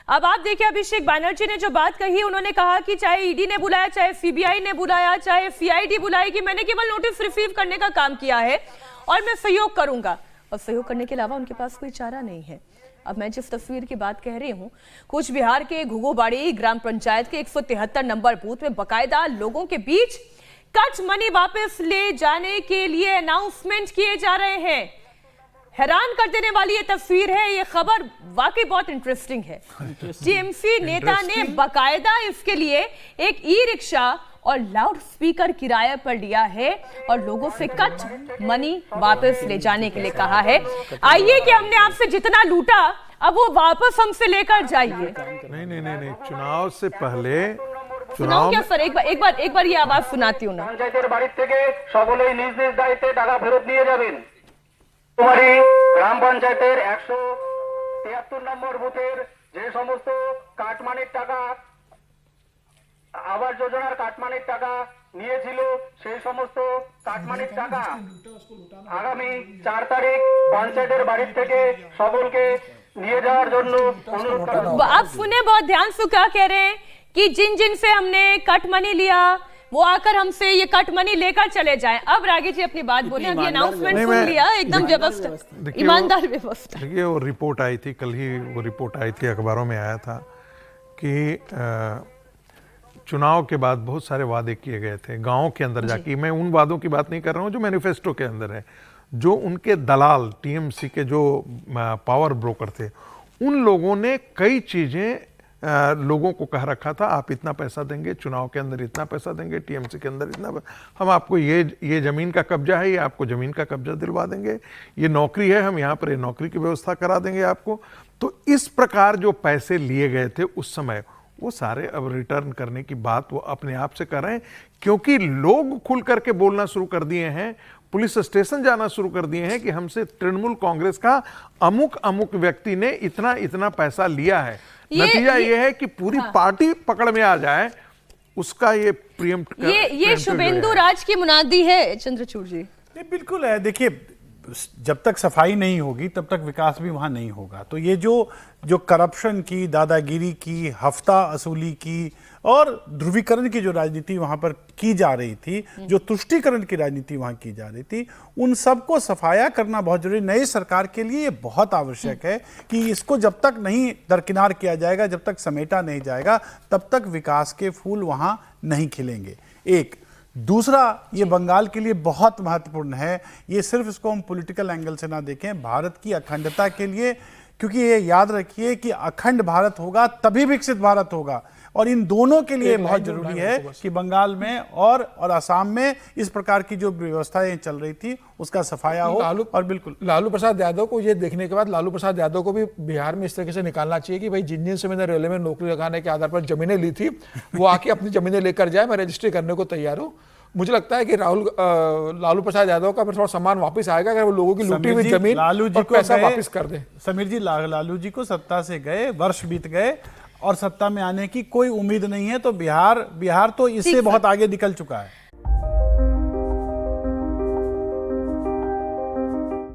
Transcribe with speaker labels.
Speaker 1: अब आप देखिए अभिषेक बैनर्जी ने जो बात कही, उन्होंने कहा कि चाहे ईडी ने बुलाया, चाहे सीबीआई ने बुलाया, चाहे सीआईडी बुलाएगी, मैंने केवल नोटिस रिसीव करने का काम किया है और मैं सहयोग करूंगा। और सहयोग करने के अलावा उनके पास कोई चारा नहीं है। अब मैं जिस तस्वीर की बात कह रही हूँ, कूच बिहार के घुघुबाड़ी ग्राम पंचायत के 173 नंबर बूथ में बकायदा लोगों के बीच कट मनी वापस ले जाने के लिए अनाउंसमेंट किए जा रहे हैं। हैरान कर देने वाली ये तस्वीर है। ये खबर वाकई बहुत इंटरेस्टिंग है। टीएमसी नेता ने बकायदा इसके लिए एक ई रिक्शा और लाउड स्पीकर किराए पर लिया है और लोगों से कट मनी वापस ले जाने के लिए कहा है। आइए कि हमने आपसे जितना लूटा अब वो वापस हमसे लेकर जाइए।
Speaker 2: नहीं, चुनाव से पहले
Speaker 1: चुनाव क्या सर, एक बार ये आवाज सुनाती हूँ ना।
Speaker 3: पंचायतेर बाड़ी থেকে সকলেই নিজ নিজ দায়িত্বে টাকা ফেরত নিয়ে যাবেন। তোমারই গ্রাম পঞ্চায়েতের 173 নম্বর বুথের যে সমস্ত কাটমানির টাকা আবাস যোজনার কাটমানির টাকা নিয়েছিল, সেই সমস্ত কাটমানির টাকা আগামী 4 তারিখ পঞ্চায়েতের বাড়ি থেকে সকলকে নিয়ে যাওয়ার জন্য অনুরোধ করা।
Speaker 1: आप सुने बहुत ध्यान से क्या कह रहे हैं कि जिन जिन से हमने कट मनी लिया वो आकर हमसे ये कट मनी लेकर चले जाएं। अब रागी जी अपनी बात बोले। अभी अनाउंसमेंट सुन लिया, एकदम व्यवस्था, ईमानदार व्यवस्था।
Speaker 2: देखिए वो रिपोर्ट आई थी, कल ही वो रिपोर्ट आई थी, अखबारों में आया था कि चुनाव के बाद बहुत सारे वादे किए गए थे गांवों के अंदर जाके। मैं उन वादों की बात नहीं कर रहा हूं जो मैनिफेस्टो के अंदर है, जो उनके दलाल टीएमसी के जो पावर ब्रोकर थे, उन लोगों ने कई चीजें लोगों को कह रखा था, आप इतना पैसा देंगे, चुनाव के अंदर इतना पैसा देंगे, टीएमसी के अंदर इतना, हम आपको ये जमीन का कब्जा है, ये आपको जमीन का कब्जा दिलवा देंगे, ये नौकरी है, हम यहाँ पर ये नौकरी की व्यवस्था करा देंगे आपको। तो इस प्रकार जो पैसे लिए गए थे उस समय, वो सारे अब रिटर्न करने की बात वो अपने आप से कर रहे हैं, क्योंकि लोग खुल करके बोलना शुरू कर दिए हैं, पुलिस स्टेशन जाना शुरू कर दिए हैं कि हमसे तृणमूल कांग्रेस का अमुक अमुक व्यक्ति ने इतना इतना पैसा लिया है। नतीजा ये है कि पूरी पार्टी पकड़ में आ जाए, उसका ये प्रियम्प्ट
Speaker 1: ये शुभेंदु राज की मुनादी है चंद्रचूड़ जी।
Speaker 4: बिल्कुल है। देखिए, जब तक सफाई नहीं होगी तब तक विकास भी वहां नहीं होगा। तो ये जो करप्शन की, दादागिरी की, हफ्ता असूली की और ध्रुवीकरण की जो राजनीति वहां पर की जा रही थी, जो तुष्टीकरण की राजनीति वहां की जा रही थी, उन सबको सफाया करना बहुत जरूरी। नई सरकार के लिए ये बहुत आवश्यक है कि इसको जब तक नहीं दरकिनार किया जाएगा, जब तक समेटा नहीं जाएगा, तब तक विकास के फूल वहां नहीं खिलेंगे। एक दूसरा, ये बंगाल के लिए बहुत महत्वपूर्ण है। ये सिर्फ इसको हम पॉलिटिकल एंगल से ना देखें, भारत की अखंडता के लिए, क्योंकि ये याद रखिए कि अखंड भारत होगा तभी विकसित भारत होगा। और इन दोनों के लिए बहुत जरूरी है कि बंगाल में और असम में इस प्रकार की जो व्यवस्थाएं चल रही थी उसका सफाया हो। और बिल्कुल
Speaker 5: लालू प्रसाद यादव को ये देखने के बाद लालू प्रसाद यादव को भी बिहार में इस तरीके से निकालना चाहिए कि भाई जिन जिन से मैंने रेलवे में नौकरी लगाने के आधार पर जमीनें ली थी वो आके अपनी जमीनें लेकर जाए, मैं रजिस्ट्री करने को तैयार हूँ। मुझे लगता है कि लालू प्रसाद यादव का थोड़ा सम्मान वापस आएगा अगर वो लोगों की लूटी हुई जमीन और पैसा वापस कर दे।
Speaker 4: समीर जी, लालू जी को सत्ता से गए, वर्ष बीत गए और सत्ता में आने की कोई उम्मीद नहीं है। तो बिहार तो इससे बहुत आगे निकल चुका है।